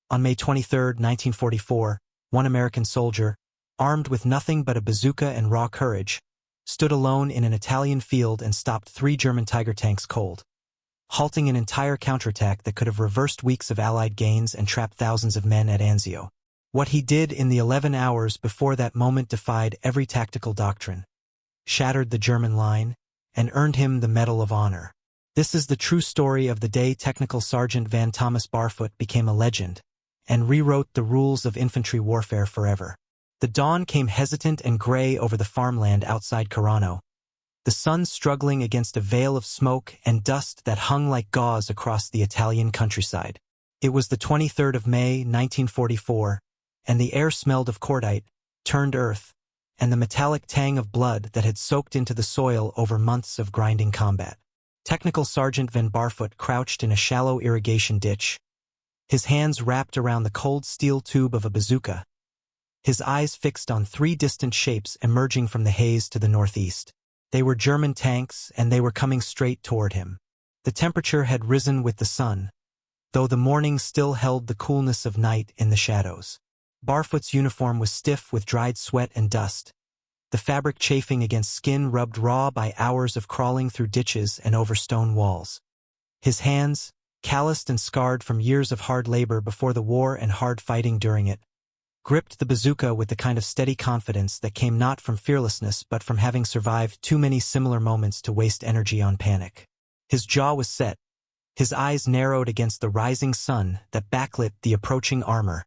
On May 23, 1944, one American soldier, armed with nothing but a bazooka and raw courage, stood alone in an Italian field and stopped 3 German Tiger tanks cold, halting an entire counterattack that could have reversed weeks of Allied gains and trapped thousands of men at Anzio. What he did in the 11 hours before that moment defied every tactical doctrine, shattered the German line, and earned him the Medal of Honor. This is the true story of the day Technical Sergeant Van Thomas Barfoot became a legend and rewrote the rules of infantry warfare forever. The dawn came hesitant and gray over the farmland outside Carano, the sun struggling against a veil of smoke and dust that hung like gauze across the Italian countryside. It was the 23rd of May, 1944, and the air smelled of cordite, turned earth, and the metallic tang of blood that had soaked into the soil over months of grinding combat. Technical Sergeant Van Barfoot crouched in a shallow irrigation ditch, his hands wrapped around the cold steel tube of a bazooka, his eyes fixed on 3 distant shapes emerging from the haze to the northeast. They were German tanks, and they were coming straight toward him. The temperature had risen with the sun, though the morning still held the coolness of night in the shadows. Barfoot's uniform was stiff with dried sweat and dust, the fabric chafing against skin rubbed raw by hours of crawling through ditches and over stone walls. His hands, calloused and scarred from years of hard labor before the war and hard fighting during it, gripped the bazooka with the kind of steady confidence that came not from fearlessness but from having survived too many similar moments to waste energy on panic. His jaw was set, his eyes narrowed against the rising sun that backlit the approaching armor,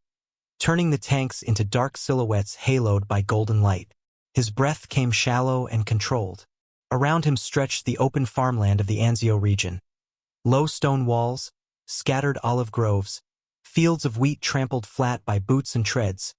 turning the tanks into dark silhouettes haloed by golden light. His breath came shallow and controlled. Around him stretched the open farmland of the Anzio region. Low stone walls, scattered olive groves, fields of wheat trampled flat by boots and treads,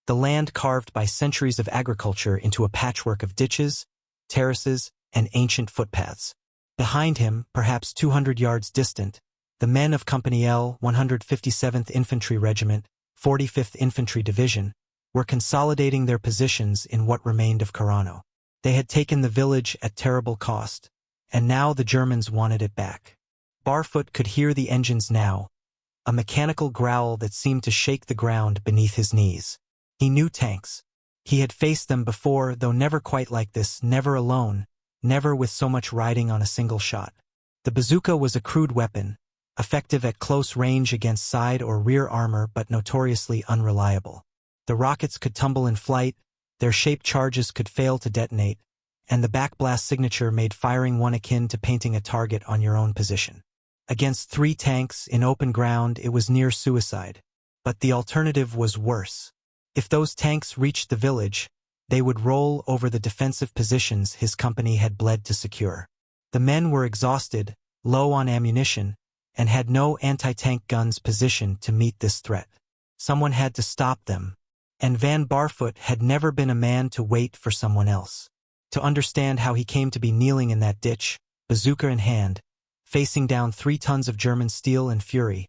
the land carved by centuries of agriculture into a patchwork of ditches, terraces, and ancient footpaths. Behind him, perhaps 200 yards distant, the men of Company L, 157th Infantry Regiment, 45th Infantry Division, were consolidating their positions in what remained of Carano. They had taken the village at terrible cost, and now the Germans wanted it back. Barfoot could hear the engines now, a mechanical growl that seemed to shake the ground beneath his knees. He knew tanks. He had faced them before, though never quite like this, never alone, never with so much riding on a single shot. The bazooka was a crude weapon, effective at close range against side or rear armor but notoriously unreliable. The rockets could tumble in flight, their shaped charges could fail to detonate, and the backblast signature made firing one akin to painting a target on your own position. Against 3 tanks in open ground it was near suicide, but the alternative was worse. If those tanks reached the village, they would roll over the defensive positions his company had bled to secure. The men were exhausted, low on ammunition, and had no anti-tank guns positioned to meet this threat. Someone had to stop them, and Van Barfoot had never been a man to wait for someone else. To understand how he came to be kneeling in that ditch, bazooka in hand, facing down 3 tons of German steel and fury,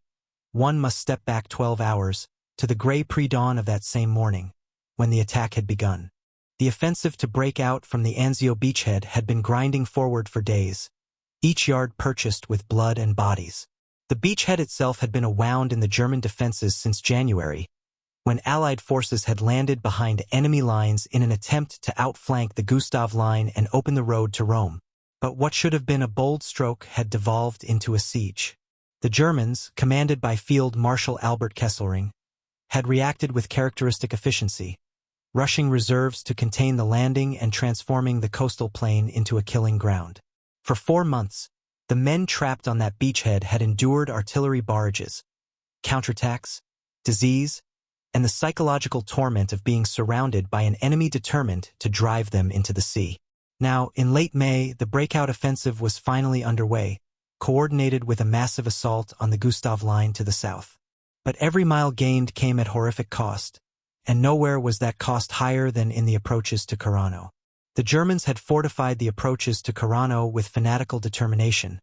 one must step back 12 hours, to the gray pre-dawn of that same morning, when the attack had begun. The offensive to break out from the Anzio beachhead had been grinding forward for days, each yard purchased with blood and bodies. The beachhead itself had been a wound in the German defenses since January, when Allied forces had landed behind enemy lines in an attempt to outflank the Gustav Line and open the road to Rome. But what should have been a bold stroke had devolved into a siege. The Germans, commanded by Field Marshal Albert Kesselring, had reacted with characteristic efficiency, rushing reserves to contain the landing and transforming the coastal plain into a killing ground. For 4 months, the men trapped on that beachhead had endured artillery barrages, counterattacks, disease, and the psychological torment of being surrounded by an enemy determined to drive them into the sea. Now, in late May, the breakout offensive was finally underway, coordinated with a massive assault on the Gustav Line to the south. But every mile gained came at horrific cost, and nowhere was that cost higher than in the approaches to Carano. The Germans had fortified the approaches to Carano with fanatical determination,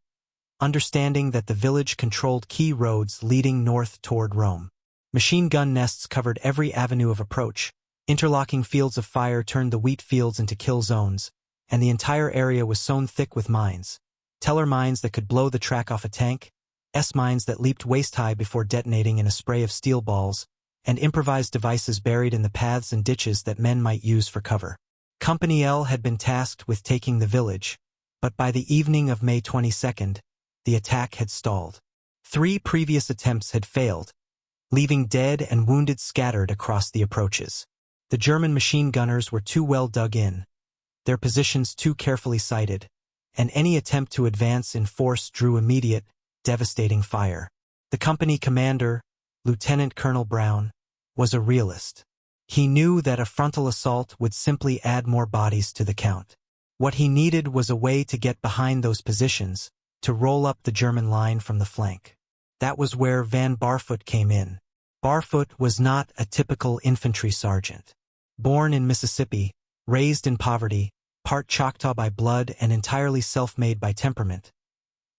understanding that the village controlled key roads leading north toward Rome. Machine gun nests covered every avenue of approach, interlocking fields of fire turned the wheat fields into kill zones, and the entire area was sown thick with mines, teller mines that could blow the track off a tank, S-mines that leaped waist-high before detonating in a spray of steel balls, and improvised devices buried in the paths and ditches that men might use for cover. Company L had been tasked with taking the village, but by the evening of May 22nd, the attack had stalled. 3 previous attempts had failed, leaving dead and wounded scattered across the approaches. The German machine gunners were too well dug in, their positions too carefully sighted, and any attempt to advance in force drew immediate, devastating fire. The company commander, Lieutenant Colonel Brown, was a realist. He knew that a frontal assault would simply add more bodies to the count. What he needed was a way to get behind those positions, to roll up the German line from the flank. That was where Van Barfoot came in. Barfoot was not a typical infantry sergeant. Born in Mississippi, raised in poverty, part Choctaw by blood and entirely self-made by temperament,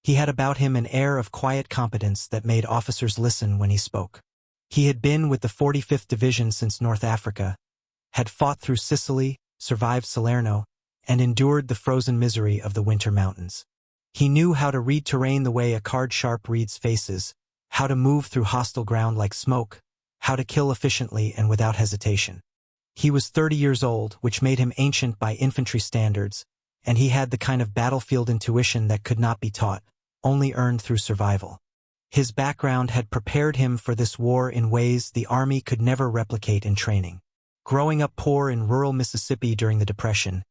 he had about him an air of quiet competence that made officers listen when he spoke. He had been with the 45th Division since North Africa, had fought through Sicily, survived Salerno, and endured the frozen misery of the winter mountains. He knew how to read terrain the way a card sharp reads faces, how to move through hostile ground like smoke, how to kill efficiently and without hesitation. He was 30 years old, which made him ancient by infantry standards, and he had the kind of battlefield intuition that could not be taught, only earned through survival. His background had prepared him for this war in ways the Army could never replicate in training. Growing up poor in rural Mississippi during the Depression,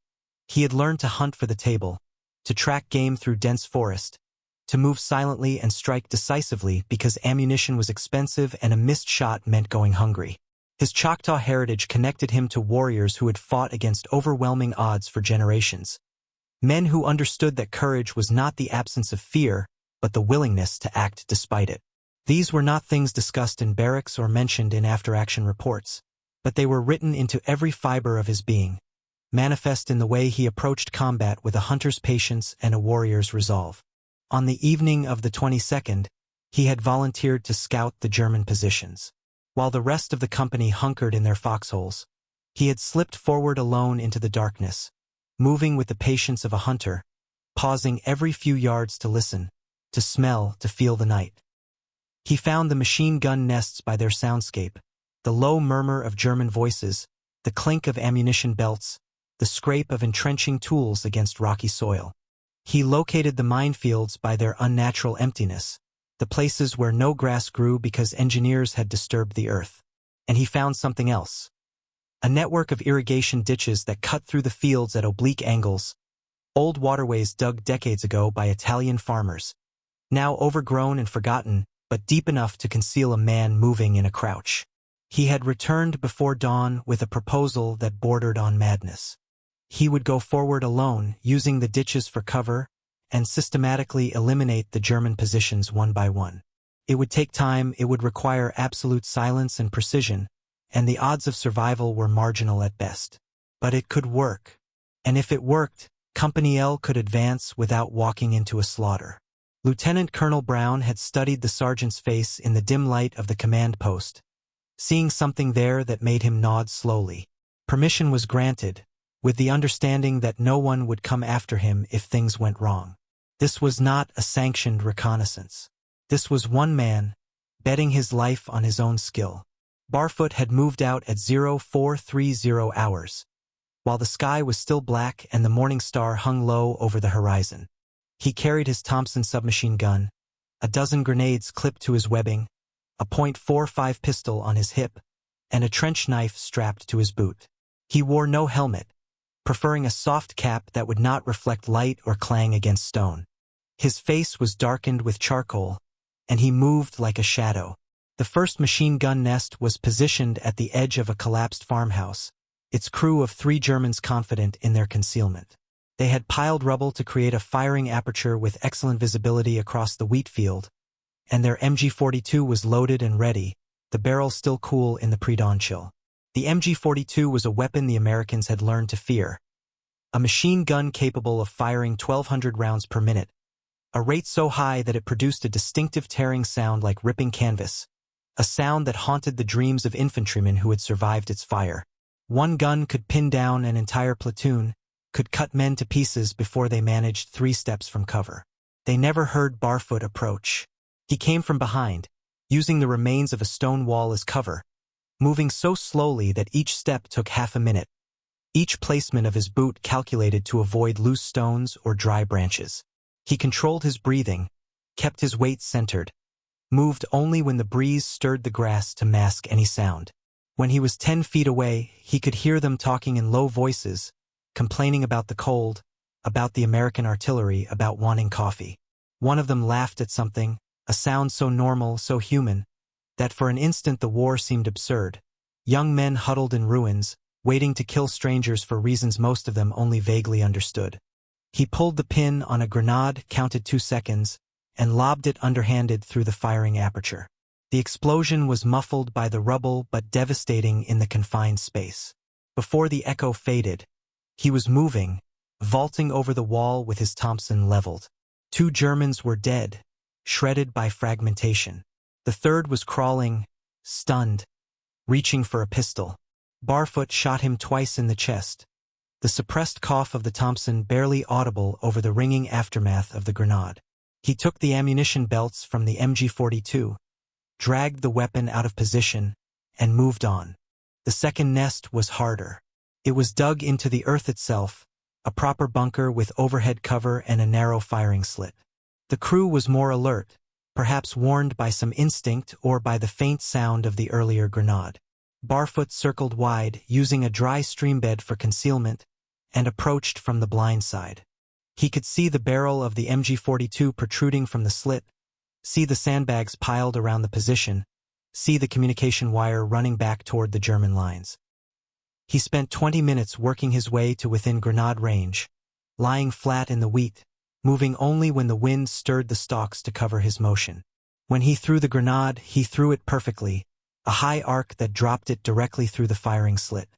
he had learned to hunt for the table, to track game through dense forest, to move silently and strike decisively because ammunition was expensive and a missed shot meant going hungry. His Choctaw heritage connected him to warriors who had fought against overwhelming odds for generations. Men who understood that courage was not the absence of fear, but the willingness to act despite it. These were not things discussed in barracks or mentioned in after-action reports, but they were written into every fiber of his being, manifest in the way he approached combat with a hunter's patience and a warrior's resolve. On the evening of the 22nd, he had volunteered to scout the German positions. While the rest of the company hunkered in their foxholes, he had slipped forward alone into the darkness, moving with the patience of a hunter, pausing every few yards to listen, to smell, to feel the night. He found the machine gun nests by their soundscape, the low murmur of German voices, the clink of ammunition belts, the scrape of entrenching tools against rocky soil. He located the minefields by their unnatural emptiness, the places where no grass grew because engineers had disturbed the earth. And he found something else. A network of irrigation ditches that cut through the fields at oblique angles, old waterways dug decades ago by Italian farmers, now overgrown and forgotten, but deep enough to conceal a man moving in a crouch. He had returned before dawn with a proposal that bordered on madness. He would go forward alone, using the ditches for cover, and systematically eliminate the German positions one by one. It would take time, it would require absolute silence and precision, and the odds of survival were marginal at best. But it could work. And if it worked, Company L could advance without walking into a slaughter. Lieutenant Colonel Brown had studied the sergeant's face in the dim light of the command post, seeing something there that made him nod slowly. Permission was granted, with the understanding that no one would come after him if things went wrong. This was not a sanctioned reconnaissance. This was one man, betting his life on his own skill. Barfoot had moved out at 0430 hours, while the sky was still black and the morning star hung low over the horizon. He carried his Thompson submachine gun, a dozen grenades clipped to his webbing, a .45 pistol on his hip, and a trench knife strapped to his boot. He wore no helmet, preferring a soft cap that would not reflect light or clang against stone. His face was darkened with charcoal, and he moved like a shadow. The first machine gun nest was positioned at the edge of a collapsed farmhouse, its crew of 3 Germans confident in their concealment. They had piled rubble to create a firing aperture with excellent visibility across the wheat field, and their MG-42 was loaded and ready, the barrel still cool in the pre-dawn chill. The MG-42 was a weapon the Americans had learned to fear. A machine gun capable of firing 1,200 rounds per minute, a rate so high that it produced a distinctive tearing sound like ripping canvas, a sound that haunted the dreams of infantrymen who had survived its fire. One gun could pin down an entire platoon, could cut men to pieces before they managed 3 steps from cover. They never heard Barfoot approach. He came from behind, using the remains of a stone wall as cover, moving so slowly that each step took half a minute, each placement of his boot calculated to avoid loose stones or dry branches. He controlled his breathing, kept his weight centered, moved only when the breeze stirred the grass to mask any sound. When he was 10 feet away, he could hear them talking in low voices, complaining about the cold, about the American artillery, about wanting coffee. One of them laughed at something, a sound so normal, so human, that for an instant the war seemed absurd. Young men huddled in ruins, waiting to kill strangers for reasons most of them only vaguely understood. He pulled the pin on a grenade, counted 2 seconds, and lobbed it underhanded through the firing aperture. The explosion was muffled by the rubble but devastating in the confined space. Before the echo faded, he was moving, vaulting over the wall with his Thompson leveled. 2 Germans were dead, shredded by fragmentation. The third was crawling, stunned, reaching for a pistol. Barfoot shot him twice in the chest, the suppressed cough of the Thompson barely audible over the ringing aftermath of the grenade. He took the ammunition belts from the MG-42, dragged the weapon out of position, and moved on. The second nest was harder. It was dug into the earth itself, a proper bunker with overhead cover and a narrow firing slit. The crew was more alert, perhaps warned by some instinct or by the faint sound of the earlier grenade. Barfoot circled wide, using a dry streambed for concealment, and approached from the blind side. He could see the barrel of the MG-42 protruding from the slit, see the sandbags piled around the position, see the communication wire running back toward the German lines. He spent 20 minutes working his way to within grenade range, lying flat in the wheat, moving only when the wind stirred the stalks to cover his motion. When he threw the grenade, he threw it perfectly, a high arc that dropped it directly through the firing slit.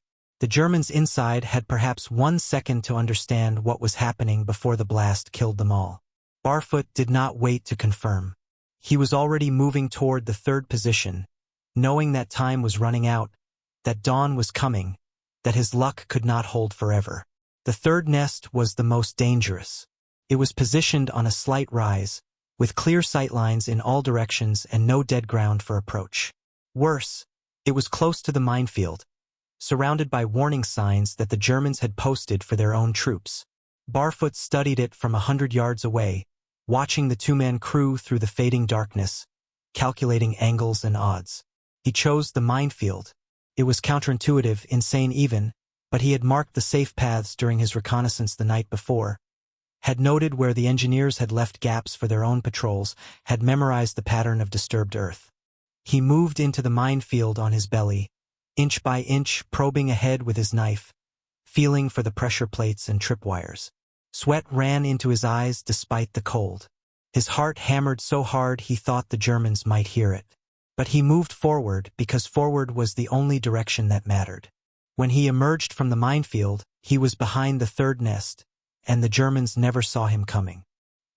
The Germans inside had perhaps 1 second to understand what was happening before the blast killed them all. Barfoot did not wait to confirm. He was already moving toward the third position, knowing that time was running out, that dawn was coming, that his luck could not hold forever. The third nest was the most dangerous. It was positioned on a slight rise, with clear sight lines in all directions and no dead ground for approach. Worse, it was close to the minefield, surrounded by warning signs that the Germans had posted for their own troops. Barfoot studied it from 100 yards away, watching the 2-man crew through the fading darkness, calculating angles and odds. He chose the minefield. It was counterintuitive, insane even, but he had marked the safe paths during his reconnaissance the night before, had noted where the engineers had left gaps for their own patrols, had memorized the pattern of disturbed earth. He moved into the minefield on his belly, inch by inch probing ahead with his knife, feeling for the pressure plates and tripwires. Sweat ran into his eyes despite the cold. His heart hammered so hard he thought the Germans might hear it. But he moved forward because forward was the only direction that mattered. When he emerged from the minefield, he was behind the third nest, and the Germans never saw him coming.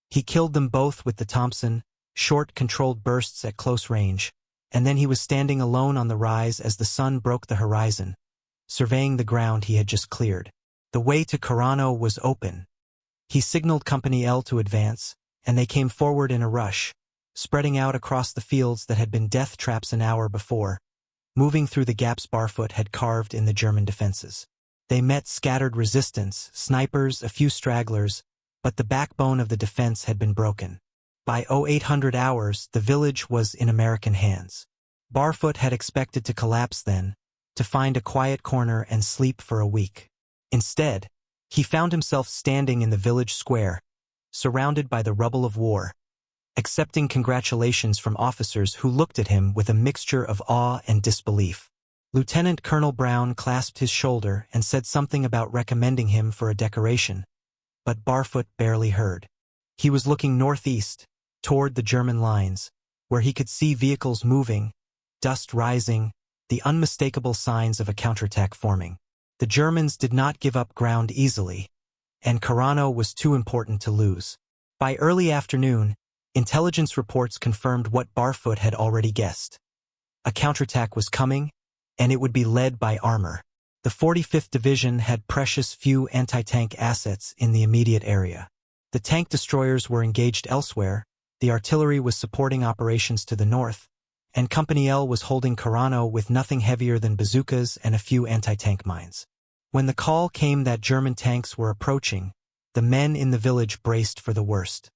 He killed them both with the Thompson, short controlled bursts at close range, and then he was standing alone on the rise as the sun broke the horizon, surveying the ground he had just cleared. The way to Carano was open. He signaled Company L to advance, and they came forward in a rush, spreading out across the fields that had been death traps an hour before, moving through the gaps Barfoot had carved in the German defenses. They met scattered resistance, snipers, a few stragglers, but the backbone of the defense had been broken. By 0800 hours, the village was in American hands. Barfoot had expected to collapse then, to find a quiet corner and sleep for a week. Instead, he found himself standing in the village square, surrounded by the rubble of war, accepting congratulations from officers who looked at him with a mixture of awe and disbelief. Lieutenant Colonel Brown clasped his shoulder and said something about recommending him for a decoration, but Barfoot barely heard. He was looking northeast, toward the German lines, where he could see vehicles moving, dust rising, the unmistakable signs of a counterattack forming. The Germans did not give up ground easily, and Carano was too important to lose. By early afternoon, intelligence reports confirmed what Barfoot had already guessed. A counterattack was coming, and it would be led by armor. The 45th Division had precious few anti-tank assets in the immediate area. The tank destroyers were engaged elsewhere, The artillery was supporting operations to the north, and Company L was holding Carano with nothing heavier than bazookas and a few anti-tank mines. When the call came that German tanks were approaching, the men in the village braced for the worst.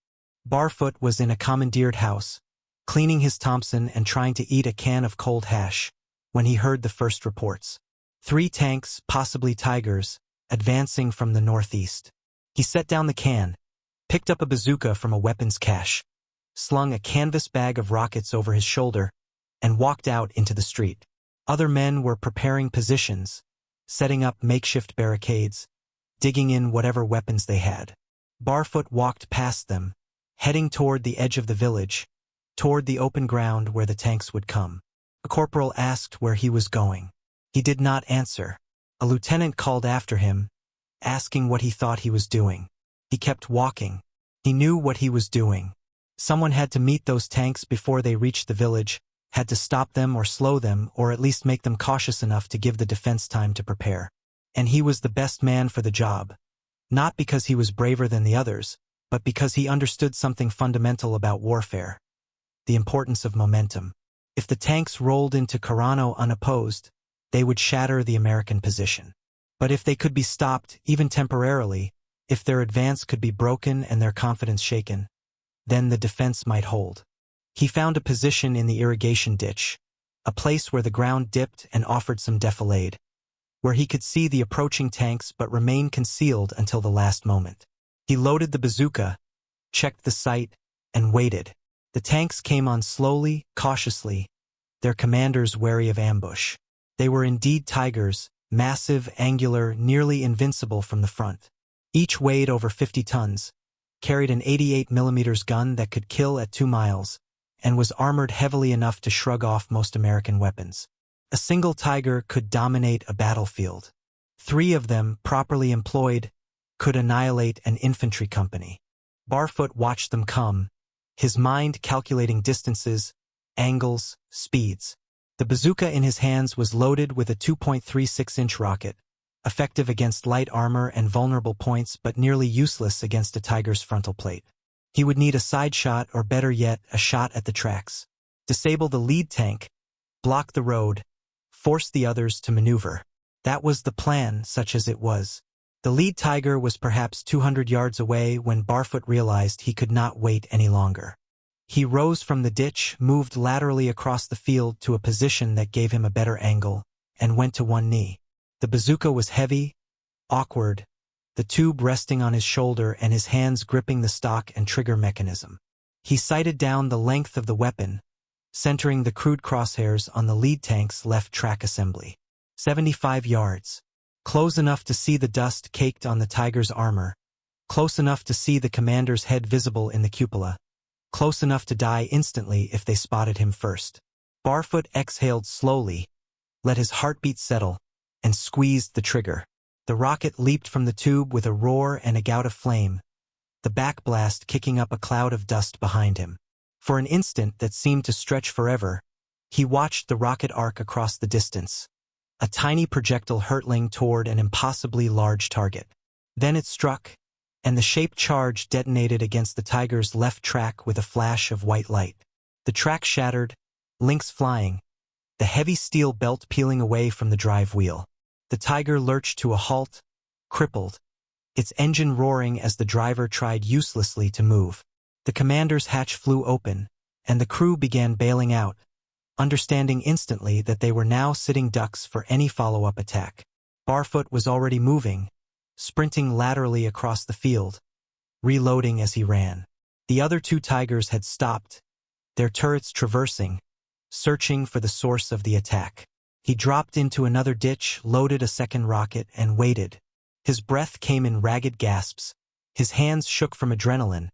Barfoot was in a commandeered house, cleaning his Thompson and trying to eat a can of cold hash, when he heard the first reports. 3 tanks, possibly Tigers, advancing from the northeast. He set down the can, picked up a bazooka from a weapons cache, slung a canvas bag of rockets over his shoulder, and walked out into the street. Other men were preparing positions, setting up makeshift barricades, digging in whatever weapons they had. Barfoot walked past them, heading toward the edge of the village, toward the open ground where the tanks would come. A corporal asked where he was going. He did not answer. A lieutenant called after him, asking what he thought he was doing. He kept walking. He knew what he was doing. Someone had to meet those tanks before they reached the village, had to stop them or slow them or at least make them cautious enough to give the defense time to prepare. And he was the best man for the job, not because he was braver than the others, but because he understood something fundamental about warfare: the importance of momentum. If the tanks rolled into Carano unopposed, they would shatter the American position. But if they could be stopped, even temporarily, if their advance could be broken and their confidence shaken, then the defense might hold. He found a position in the irrigation ditch, a place where the ground dipped and offered some defilade, where he could see the approaching tanks but remain concealed until the last moment. He loaded the bazooka, checked the sight, and waited. The tanks came on slowly, cautiously, their commanders wary of ambush. They were indeed Tigers, massive, angular, nearly invincible from the front. Each weighed over 50 tons, carried an 88mm gun that could kill at 2 miles, and was armored heavily enough to shrug off most American weapons. A single Tiger could dominate a battlefield. 3 of them, properly employed, could annihilate an infantry company. Barfoot watched them come, his mind calculating distances, angles, speeds. The bazooka in his hands was loaded with a 2.36-inch rocket, effective against light armor and vulnerable points but nearly useless against a Tiger's frontal plate. He would need a side shot or better yet, a shot at the tracks. Disable the lead tank, block the road, force the others to maneuver. That was the plan, such as it was. The lead Tiger was perhaps 200 yards away when Barfoot realized he could not wait any longer. He rose from the ditch, moved laterally across the field to a position that gave him a better angle, and went to one knee. The bazooka was heavy, awkward, the tube resting on his shoulder and his hands gripping the stock and trigger mechanism. He sighted down the length of the weapon, centering the crude crosshairs on the lead tank's left track assembly. 75 yards. Close enough to see the dust caked on the Tiger's armor, close enough to see the commander's head visible in the cupola, close enough to die instantly if they spotted him first. Barfoot exhaled slowly, let his heartbeat settle, and squeezed the trigger. The rocket leaped from the tube with a roar and a gout of flame, the backblast kicking up a cloud of dust behind him. For an instant that seemed to stretch forever, he watched the rocket arc across the distance, a tiny projectile hurtling toward an impossibly large target. Then it struck, and the shaped charge detonated against the Tiger's left track with a flash of white light. The track shattered, links flying, the heavy steel belt peeling away from the drive wheel. The Tiger lurched to a halt, crippled, its engine roaring as the driver tried uselessly to move. The commander's hatch flew open, and the crew began bailing out, understanding instantly that they were now sitting ducks for any follow-up attack. Barfoot was already moving, sprinting laterally across the field, reloading as he ran. The other 2 Tigers had stopped, their turrets traversing, searching for the source of the attack. He dropped into another ditch, loaded a second rocket, and waited. His breath came in ragged gasps, his hands shook from adrenaline,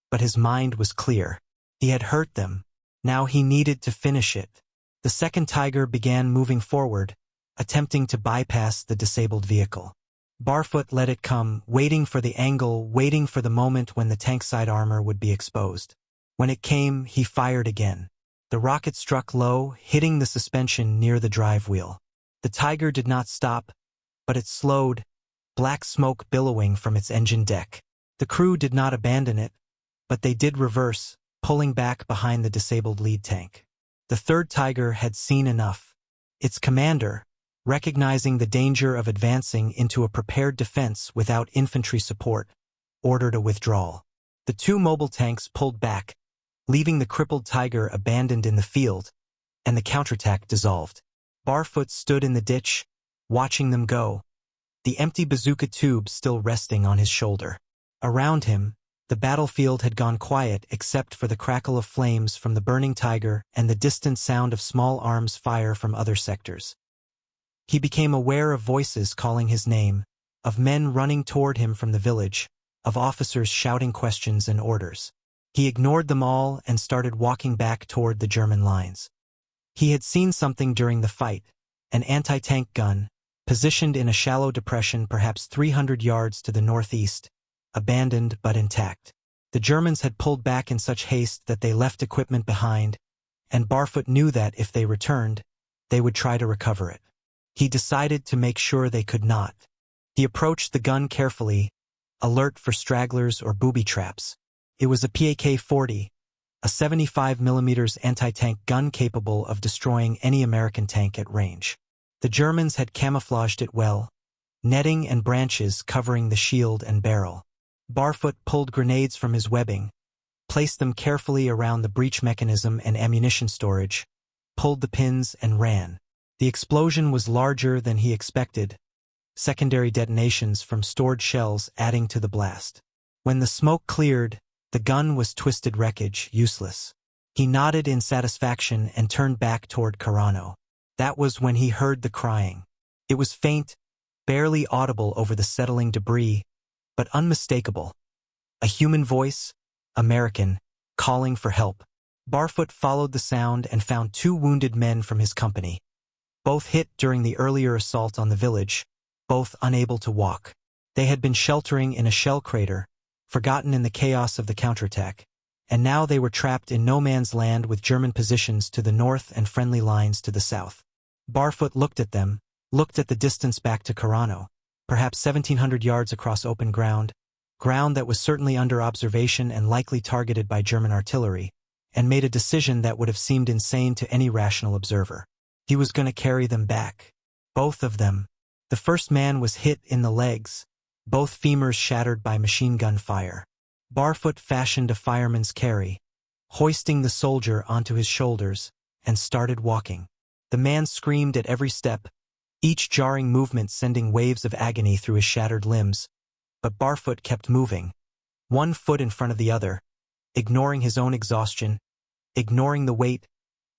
but his mind was clear. He had hurt them. Now he needed to finish it. The second Tiger began moving forward, attempting to bypass the disabled vehicle. Barfoot let it come, waiting for the angle, waiting for the moment when the tank side armor would be exposed. When it came, he fired again. The rocket struck low, hitting the suspension near the drive wheel. The Tiger did not stop, but it slowed, black smoke billowing from its engine deck. The crew did not abandon it, but they did reverse, pulling back behind the disabled lead tank. The third Tiger had seen enough. Its commander, recognizing the danger of advancing into a prepared defense without infantry support, ordered a withdrawal. The two mobile tanks pulled back, leaving the crippled Tiger abandoned in the field, and the counterattack dissolved. Barfoot stood in the ditch, watching them go, the empty bazooka tube still resting on his shoulder. Around him, the battlefield had gone quiet except for the crackle of flames from the burning Tiger and the distant sound of small arms fire from other sectors. He became aware of voices calling his name, of men running toward him from the village, of officers shouting questions and orders. He ignored them all and started walking back toward the German lines. He had seen something during the fight, an anti-tank gun, positioned in a shallow depression perhaps 300 yards to the northeast, abandoned but intact. The Germans had pulled back in such haste that they left equipment behind, and Barfoot knew that if they returned, they would try to recover it. He decided to make sure they could not. He approached the gun carefully, alert for stragglers or booby traps. It was a PAK-40, a 75mm anti-tank gun capable of destroying any American tank at range. The Germans had camouflaged it well, netting and branches covering the shield and barrel. Barfoot pulled grenades from his webbing, placed them carefully around the breech mechanism and ammunition storage, pulled the pins and ran. The explosion was larger than he expected, secondary detonations from stored shells adding to the blast. When the smoke cleared, the gun was twisted wreckage, useless. He nodded in satisfaction and turned back toward Carano. That was when he heard the crying. It was faint, barely audible over the settling debris, but unmistakable. A human voice, American, calling for help. Barfoot followed the sound and found two wounded men from his company. Both hit during the earlier assault on the village, both unable to walk. They had been sheltering in a shell crater, forgotten in the chaos of the counterattack, and now they were trapped in no man's land with German positions to the north and friendly lines to the south. Barfoot looked at them, looked at the distance back to Carano, perhaps 1,700 yards across open ground that was certainly under observation and likely targeted by German artillery, and made a decision that would have seemed insane to any rational observer. He was going to carry them back. Both of them. The first man was hit in the legs, both femurs shattered by machine gun fire. Barfoot fashioned a fireman's carry, hoisting the soldier onto his shoulders, and started walking. The man screamed at every step, each jarring movement sending waves of agony through his shattered limbs, but Barfoot kept moving, one foot in front of the other, ignoring his own exhaustion, ignoring the weight,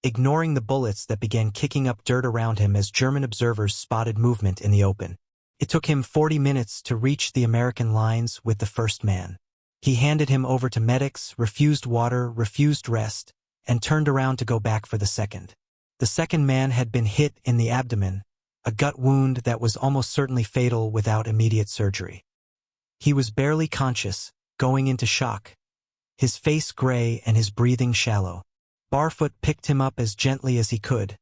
ignoring the bullets that began kicking up dirt around him as German observers spotted movement in the open. It took him 40 minutes to reach the American lines with the first man. He handed him over to medics, refused water, refused rest, and turned around to go back for the second. The second man had been hit in the abdomen, a gut wound that was almost certainly fatal without immediate surgery. He was barely conscious, going into shock, his face gray and his breathing shallow. Barfoot picked him up as gently as he could,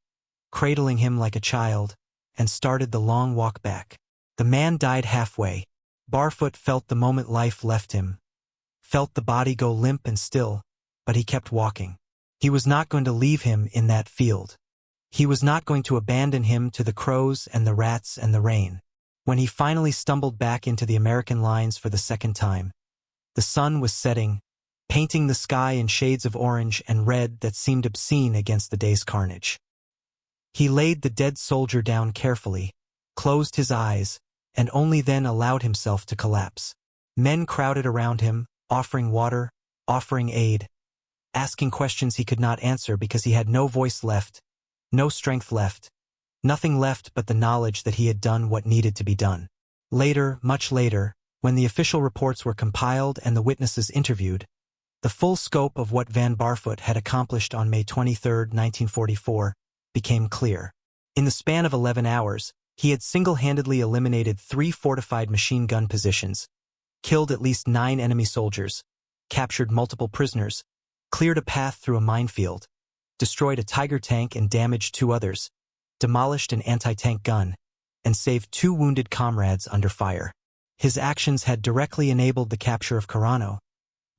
cradling him like a child, and started the long walk back. The man died halfway. Barfoot felt the moment life left him, felt the body go limp and still, but he kept walking. He was not going to leave him in that field. He was not going to abandon him to the crows and the rats and the rain. When he finally stumbled back into the American lines for the second time, the sun was setting, painting the sky in shades of orange and red that seemed obscene against the day's carnage. He laid the dead soldier down carefully, closed his eyes, and only then allowed himself to collapse. Men crowded around him, offering water, offering aid, asking questions he could not answer because he had no voice left, no strength left, nothing left but the knowledge that he had done what needed to be done. Later, much later, when the official reports were compiled and the witnesses interviewed, the full scope of what Van Barfoot had accomplished on May 23, 1944, became clear. In the span of 11 hours, he had single-handedly eliminated 3 fortified machine gun positions, killed at least 9 enemy soldiers, captured multiple prisoners, cleared a path through a minefield, destroyed a Tiger tank and damaged 2 others, demolished an anti-tank gun, and saved 2 wounded comrades under fire. His actions had directly enabled the capture of Carano,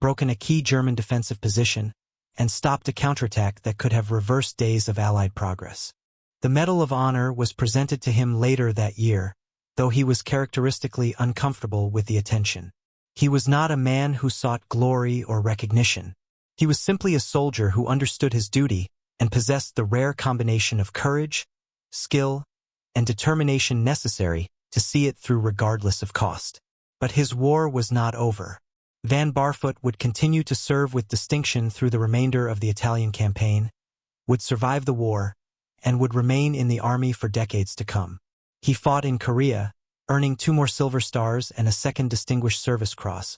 broken a key German defensive position, and stopped a counterattack that could have reversed days of Allied progress. The Medal of Honor was presented to him later that year, though he was characteristically uncomfortable with the attention. He was not a man who sought glory or recognition. He was simply a soldier who understood his duty and possessed the rare combination of courage, skill, and determination necessary to see it through regardless of cost. But his war was not over. Van Barfoot would continue to serve with distinction through the remainder of the Italian campaign, would survive the war, and would remain in the army for decades to come. He fought in Korea, earning 2 more Silver Stars and a 2nd Distinguished Service Cross,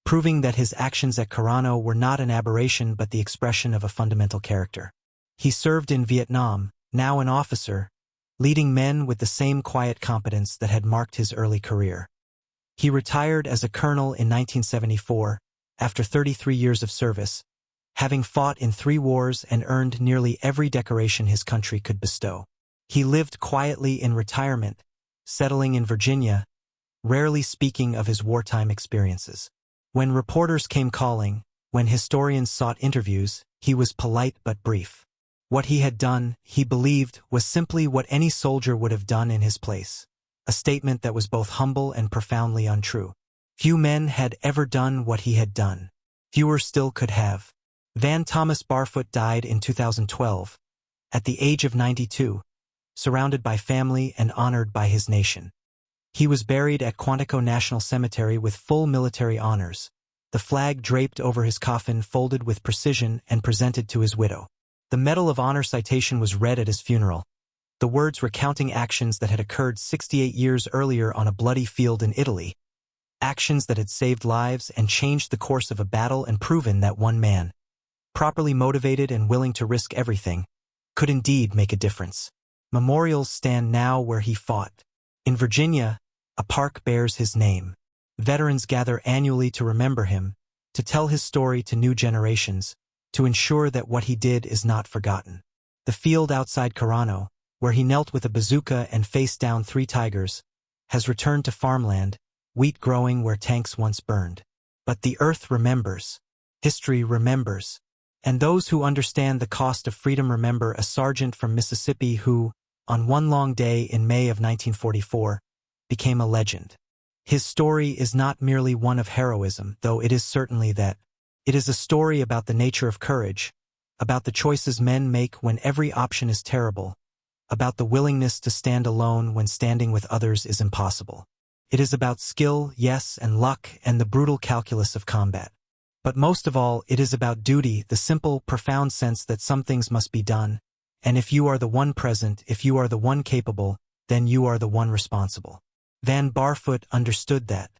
proving that his actions at Carano were not an aberration but the expression of a fundamental character. He served in Vietnam, now an officer, leading men with the same quiet competence that had marked his early career. He retired as a colonel in 1974, after 33 years of service, having fought in 3 wars and earned nearly every decoration his country could bestow. He lived quietly in retirement, settling in Virginia, rarely speaking of his wartime experiences. When reporters came calling, when historians sought interviews, he was polite but brief. What he had done, he believed, was simply what any soldier would have done in his place. A statement that was both humble and profoundly untrue. Few men had ever done what he had done. Fewer still could have. Van Thomas Barfoot died in 2012, at the age of 92, surrounded by family and honored by his nation. He was buried at Quantico National Cemetery with full military honors, the flag draped over his coffin folded with precision and presented to his widow. The Medal of Honor citation was read at his funeral, the words recounting actions that had occurred 68 years earlier on a bloody field in Italy, actions that had saved lives and changed the course of a battle and proven that one man, properly motivated and willing to risk everything, could indeed make a difference. Memorials stand now where he fought. In Virginia, a park bears his name. Veterans gather annually to remember him, to tell his story to new generations, to ensure that what he did is not forgotten. The field outside Carano, where he knelt with a bazooka and faced down 3 tigers, has returned to farmland, wheat growing where tanks once burned. But the earth remembers. History remembers. And those who understand the cost of freedom remember a sergeant from Mississippi who, on one long day in May of 1944, became a legend. His story is not merely one of heroism, though it is certainly that. It is a story about the nature of courage, about the choices men make when every option is terrible, about the willingness to stand alone when standing with others is impossible. It is about skill, yes, and luck, and the brutal calculus of combat. But most of all, it is about duty, the simple, profound sense that some things must be done, and if you are the one present, if you are the one capable, then you are the one responsible. Van Barfoot understood that.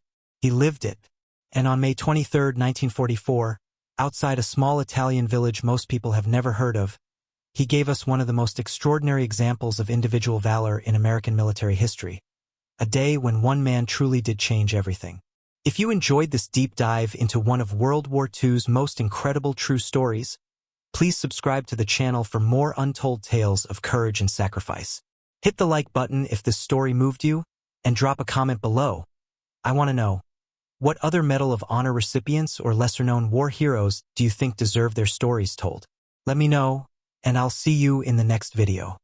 He lived it. And on May 23, 1944, outside a small Italian village most people have never heard of, he gave us one of the most extraordinary examples of individual valor in American military history. A day when one man truly did change everything. If you enjoyed this deep dive into one of World War II's most incredible true stories, please subscribe to the channel for more untold tales of courage and sacrifice. Hit the like button if this story moved you, and drop a comment below. I want to know, what other Medal of Honor recipients or lesser-known war heroes do you think deserve their stories told? Let me know, and I'll see you in the next video.